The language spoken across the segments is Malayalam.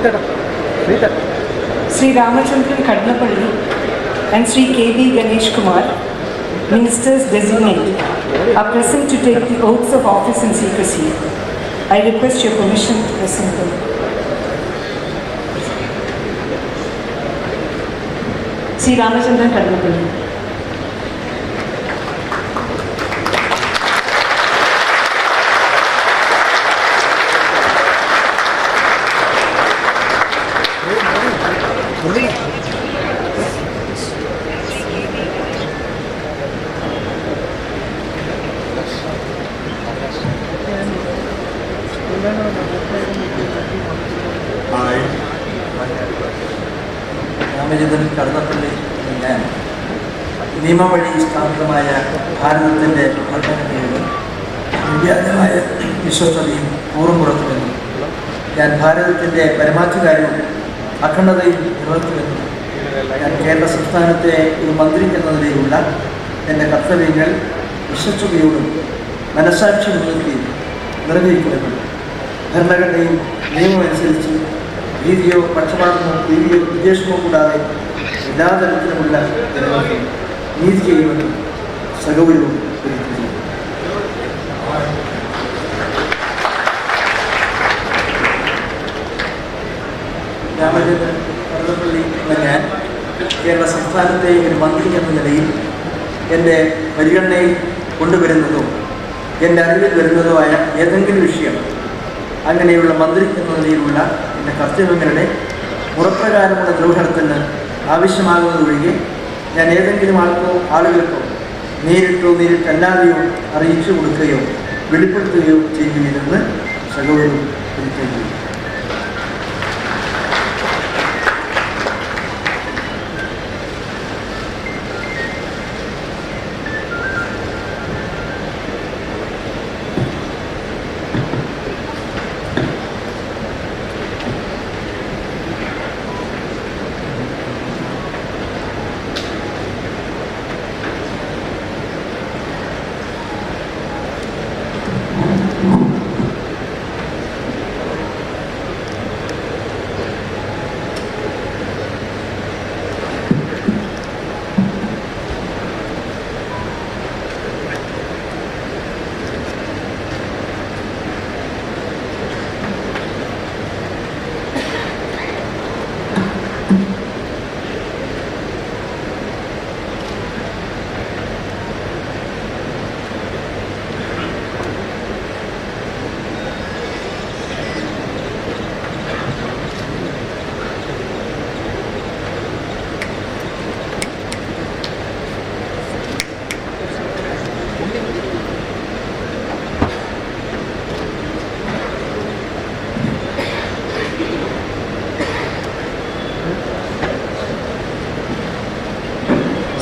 Sri Ramachandran Kadnapalli and Sri K.B. Ganesh Kumar, Ministers Designate, are present to take the oaths of office in secrecy. I request your permission to present them. Sri Ramachandran Kadnapalli. Ramachandran Kadannappally ഞാൻ നിയമം വഴി സ്ഥാപിതമായ ഭാരതത്തിൻ്റെ ഭരണഘടനയോട് നിര്യാതമായ വിശ്വസ്തതയും കൂറുപുറത്തുവെന്നും ഞാൻ ഭാരതത്തിൻ്റെ പരമാധികാരവും അഖണ്ഡതയും നിലനിർത്തുമെന്നും ഞാൻ കേരള സംസ്ഥാനത്തെ ഒരു മന്ത്രി എന്ന നിലയിലുള്ള എൻ്റെ കർത്തവ്യങ്ങൾ വിശ്വസ്തയോടും മനസാക്ഷി മുൻനിർത്തി നിർവഹിക്കുമെന്നും ഭരണഘടനയും നിയമമനുസരിച്ച് രീതിയോ പക്ഷപാതമോ രീതിയോ വിദ്വേഷമോ കൂടാതെ എല്ലാ തരത്തിലുമുള്ള ജനങ്ങൾക്കും നീതി ചെയ്യുമെന്നും സഗൗരവം ഉയർത്തുന്നു. രാമചന്ദ്രൻ കടന്നപ്പള്ളി എന്ന ഞാൻ കേരള സംസ്ഥാനത്തെ ഒരു മന്ത്രി എന്ന നിലയിൽ എൻ്റെ പരിഗണനയിൽ കൊണ്ടുവരുന്നതോ എൻ്റെ അറിവിൽ വരുന്നതോ ആയ ഏതെങ്കിലും വിഷയം അങ്ങനെയുള്ള മന്ത്രി എന്ന നിലയിലുള്ള എൻ്റെ കർത്തവ്യങ്ങളുടെ മുറപ്രകാരമുള്ള നിർവഹണത്തിന് ആവശ്യമാകുന്നതൊഴികെ ഞാൻ ഏതെങ്കിലും ആളുകൾക്കോ നേരിട്ടോ നേരിട്ടല്ലാതെയോ അറിയിച്ചു കൊടുക്കുകയോ വെളിപ്പെടുത്തുകയോ ചെയ്യുകയില്ലെന്ന് സഗൗരവം ഉയർത്തുന്നു.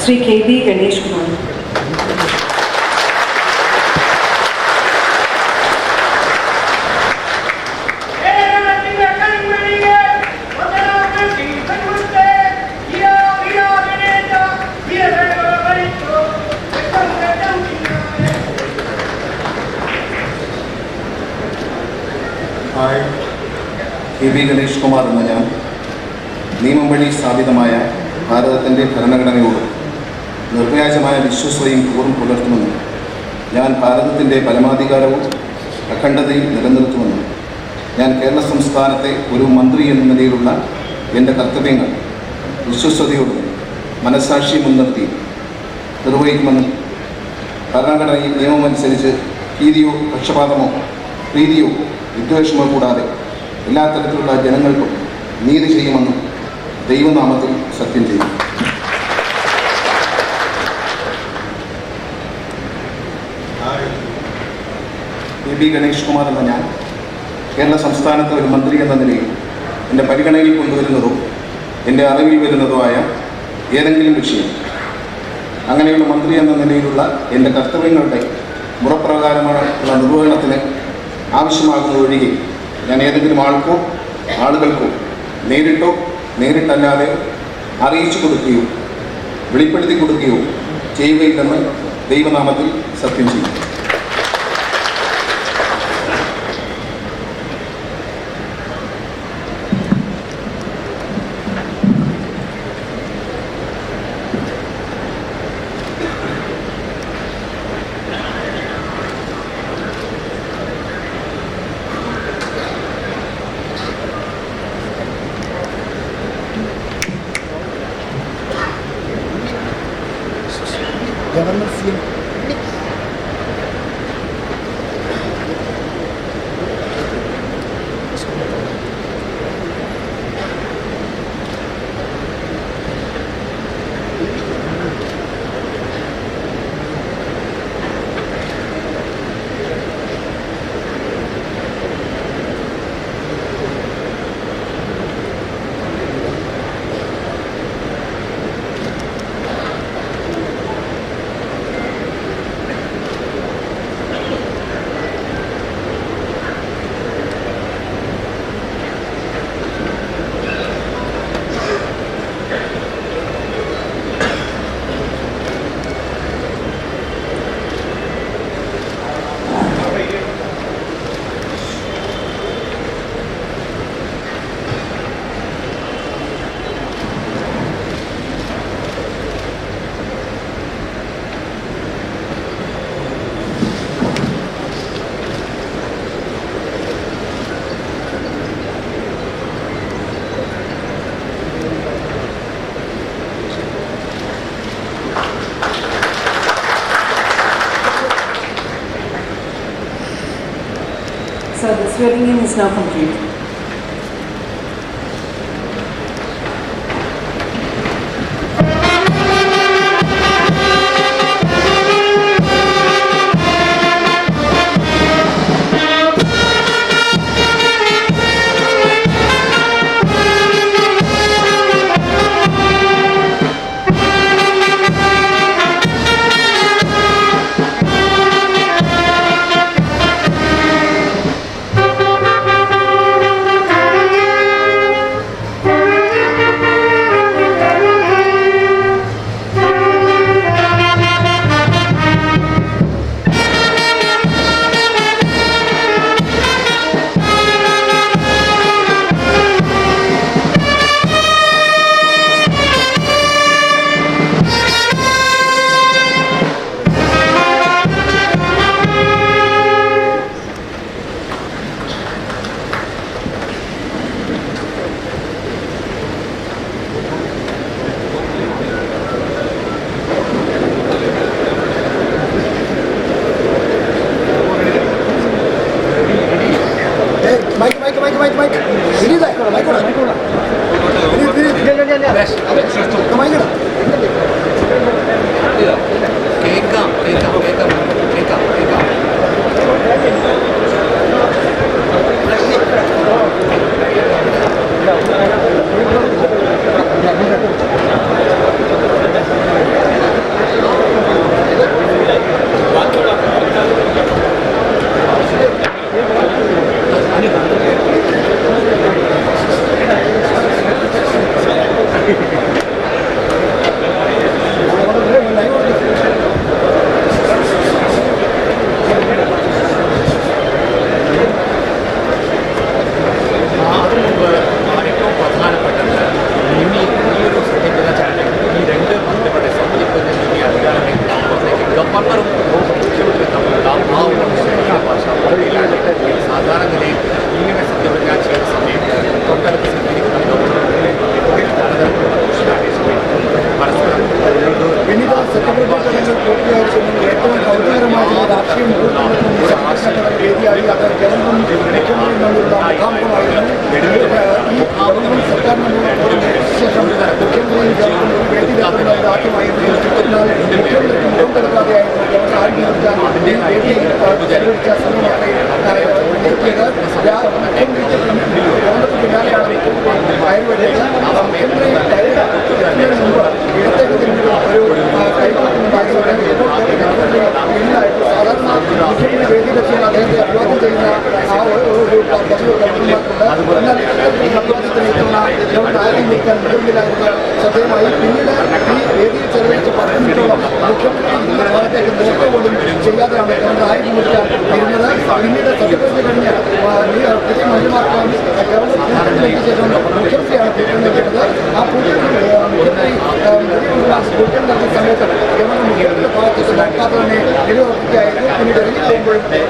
Sri K.B. Ganesh Kumar. K.B. Ganesh Kumar എന്ന ഞാൻ നിയമം വഴി സ്ഥാപിതമായ ഭാരതത്തിൻ്റെ ഭരണഘടനയോട് നിർവ്യാജമായ വിശ്വസ്തയും കൂറും പുലർത്തുമെന്നും ഞാൻ ഭാരതത്തിൻ്റെ പരമാധികാരവും അഖണ്ഡതയും നിലനിർത്തുമെന്നും ഞാൻ കേരള സംസ്ഥാനത്തെ ഒരു മന്ത്രി എന്ന നിലയിലുള്ള എൻ്റെ കർത്തവ്യങ്ങൾ വിശ്വസ്തയോടും മനസാക്ഷി മുൻനിർത്തി നിർവഹിക്കുമെന്നും ഭരണഘടനയിൽ നിയമമനുസരിച്ച് ഭീതിയോ പക്ഷപാതമോ പ്രീതിയോ വിദ്വേഷമോ കൂടാതെ എല്ലാ തരത്തിലുള്ള ജനങ്ങൾക്കും നീതി ചെയ്യുമെന്നും ദൈവനാമത്തിൽ സത്യം ചെയ്യും. K.B. ഗണേഷ് കുമാർ എന്ന ഞാൻ കേരള സംസ്ഥാനത്തെ ഒരു മന്ത്രി എന്ന നിലയിൽ എൻ്റെ പരിഗണനയിൽ കൊണ്ടുവരുന്നതോ എൻ്റെ അറിവിൽ വരുന്നതോ ആയ ഏതെങ്കിലും വിഷയം അങ്ങനെയുള്ള മന്ത്രി എന്ന നിലയിലുള്ള എൻ്റെ കർത്തവ്യങ്ങളുടെ മുറപ്രകാരമുള്ള നിർവഹണത്തിന് ആവശ്യമാകുന്നതൊഴികെ ഞാൻ ഏതെങ്കിലും ആളുകൾക്കോ നേരിട്ടോ നേരിട്ടല്ലാതെ അറിയിച്ചു കൊടുക്കുകയോ വെളിപ്പെടുത്തി കൊടുക്കുകയോ ചെയ്യുകയില്ലെന്ന് ദൈവനാമത്തിൽ സത്യം ചെയ്യും. Governor CM So the swearing in is now complete.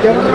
General